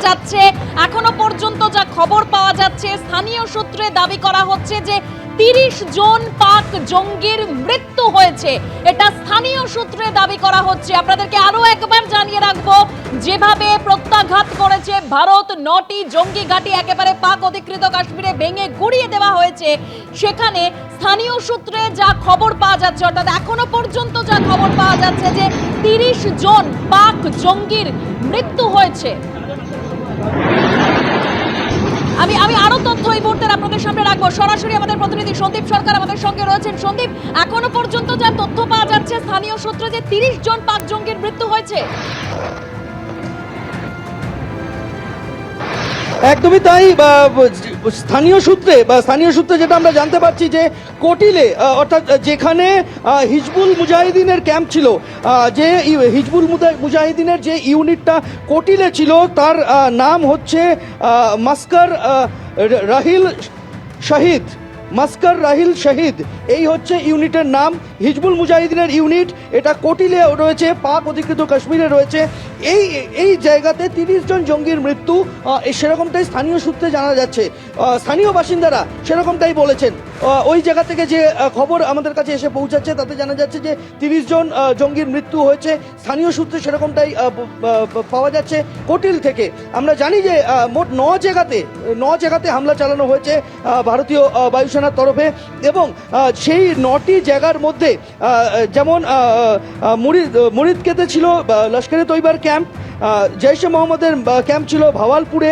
যাচ্ছে। এখনো পর্যন্ত যা খবর পাওয়া যাচ্ছে, স্থানীয় সূত্রে দাবি করা হচ্ছে যে 30 জন পাক জঙ্গির মৃত্যু হয়েছে। এটা স্থানীয় সূত্রে দাবি করা হচ্ছে। আপনাদেরকে আরো একবার জানিয়ে রাখবো, যেভাবে প্রত্যাঘাত করেছে ভারত, 9টি জঙ্গি ঘাঁটি একেবারে পাক অধিকৃত কাশ্মীরে ভেঙে গুড়িয়ে দেওয়া হয়েছে, সেখানে স্থানীয় সূত্রে যা খবর পাওয়া যাচ্ছে, অর্থাৎ এখনো পর্যন্ত যা খবর পাওয়া যাচ্ছে যে 30 জন পাক জঙ্গির মৃত্যু হয়েছে। আমি আরো তথ্য এই মুহূর্তে আপনাদের সামনে রাখবো। সরাসরি আমাদের প্রতিনিধি সন্দীপ সরকার আমাদের সঙ্গে রয়েছেন। সন্দীপ, এখনো পর্যন্ত যা তথ্য পাওয়া যাচ্ছে স্থানীয় সূত্রে যে 30 জন পাক জঙ্গির মৃত্যু হয়েছে। একদমই তাই। স্থানীয় সূত্রে যেটা আমরা জানতে পারছি যে কোটিলে, অর্থাৎ যেখানে হিজবুল মুজাহিদিনের ক্যাম্প ছিল, যে হিজবুল মুজাহিদিনের যে ইউনিটটা কোটিলে ছিল, তার নাম হচ্ছে মাস্কার রাহিল শহীদ। মাস্কার রাহিল শহীদ, এই হচ্ছে ইউনিটের নাম। হিজবুল মুজাহিদিনের ইউনিট, এটা কোটিলে রয়েছে, পাক অধিকৃত কাশ্মীরে রয়েছে। এই জায়গাতে 30 জন জঙ্গির মৃত্যু, সেরকমটাই স্থানীয় সূত্রে জানা যাচ্ছে। স্থানীয় বাসিন্দারা সেরকমটাই বলেছেন। ওই জায়গা থেকে যে খবর আমাদের কাছে এসে পৌঁছাচ্ছে তাতে জানা যাচ্ছে যে 30 জন জঙ্গির মৃত্যু হয়েছে। স্থানীয় সূত্রে সেরকমটাই পাওয়া যাচ্ছে কোটিল থেকে। আমরা জানি যে মোট 9 জায়গাতে হামলা চালানো হয়েছে ভারতীয় বায়ুসেনার তরফে, এবং সেই 9টি জায়গার মধ্যে যেমন মুরিদকেতে ছিল লস্করে তৈবার ক্যাম্প, জৈশে মোহাম্মদের ক্যাম্প ছিল ভাওয়ালপুরে,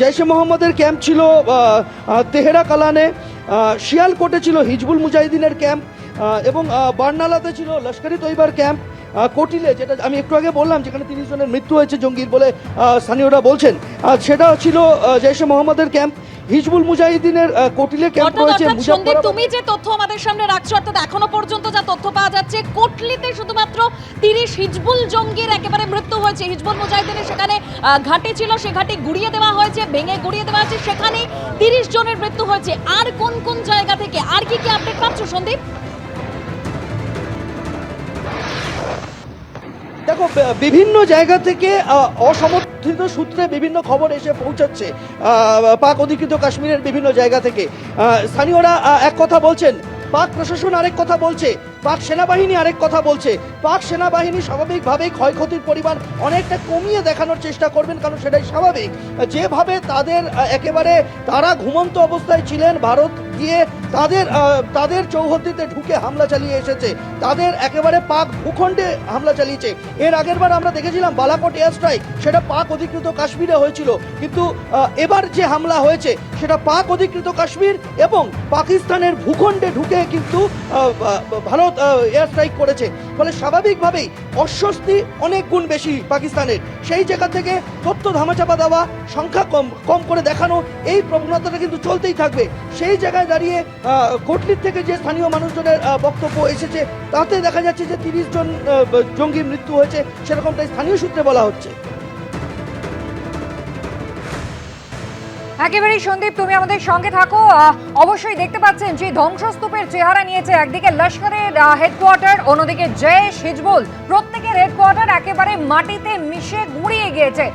জৈশে মোহাম্মদের ক্যাম্প ছিল তেহরা কালানে, শিয়ালকোটে ছিল হিজবুল মুজাহিদিনের ক্যাম্প, এবং বার্নালাতে ছিল লস্করে তৈবার ক্যাম্প। কোটিলে, যেটা আমি একটু আগে বললাম, যেখানে 30 জনের মৃত্যু হয়েছে জঙ্গির বলে স্থানীয়রা বলছেন, সেটা ছিল জৈশে মোহাম্মদের ক্যাম্প। হিজবুল মুজাহিদিনের কোটিলে ক্যাম্প রয়েছে। সন্দীপ, তুমি যে তথ্য আমাদের সামনে রাখছো, অর্থাৎ এখনো পর্যন্ত যা তথ্য পাওয়া যাচ্ছে, কোটলিতে শুধুমাত্র 30 হিজবুল জঙ্গির একেবারে মৃত্যু হয়েছে। হিজবুল মুজাহিদিনের সেখানে ঘাঁটি ছিল, সে ঘাঁটি গুড়িয়ে দেওয়া হয়েছে, ভেঙে গুড়িয়ে দেওয়া হয়েছে, সেখানে 30 জনের মৃত্যু হয়েছে। আর কোন কোন জায়গা থেকে আর কি কি আপডেট পাচ্ছ সন্দীপ? দেখো, বিভিন্ন জায়গা থেকে অসমর্থিত সূত্রে বিভিন্ন খবর এসে পৌঁছাচ্ছে পাক অধিকৃত কাশ্মীরের বিভিন্ন জায়গা থেকে। স্থানীয়রা এক কথা বলছেন, পাক প্রশাসন আরেক কথা বলছে, পাক সেনাবাহিনী আরেক কথা বলছে। পাক সেনাবাহিনী স্বাভাবিকভাবেই ক্ষয়ক্ষতির পরিমাণ অনেকটা কমিয়ে দেখানোর চেষ্টা করবেন, কারণ সেটাই স্বাভাবিক। যেভাবে তারা ঘুমন্ত অবস্থায় ছিলেন, ভারত গিয়ে তাদের চৌহদ্দিতে ঢুকে হামলা চালিয়ে এসেছে, তাদের একেবারে পাক ভূখণ্ডে হামলা চালিয়েছে। এর আগের বার আমরা দেখেছিলাম বালাকোট এয়ার স্ট্রাইক, সেটা পাক অধিকৃত কাশ্মীরে হয়েছিল, কিন্তু এবার যে হামলা হয়েছে সেটা পাক অধিকৃত কাশ্মীর এবং পাকিস্তানের ভূখণ্ডে ঢুকে কিন্তু ভারত এয়ার স্ট্রাইক করেছে। ফলে স্বাভাবিকভাবেই অস্বস্তি অনেক গুণ বেশি পাকিস্তানের। সেই জায়গা থেকে তথ্য ধামাচাপা দেওয়া, সংখ্যা কম করে দেখানো, এই প্রবণতাটা কিন্তু চলতেই থাকবে। সেই জায়গায় দাঁড়িয়ে কোটলির থেকে যে স্থানীয় মানুষজনের বক্তব্য এসেছে, তাতে দেখা যাচ্ছে যে 30 জন জঙ্গির মৃত্যু হয়েছে, সেরকমটাই স্থানীয় সূত্রে বলা হচ্ছে। একেবারেই সন্দীপ, তুমি আমাদের সঙ্গে থাকো। অবশ্যই দেখতে পাচ্ছেন যে ধ্বংসস্তূপের চেহারা নিয়েছে। একদিকে লস্করের হেডকোয়ার্টার, অন্যদিকে জৈশ, হিজবুল, প্রত্যেকের হেডকোয়ার্টার একেবারে মাটিতে মিশে গুঁড়িয়ে গিয়েছে।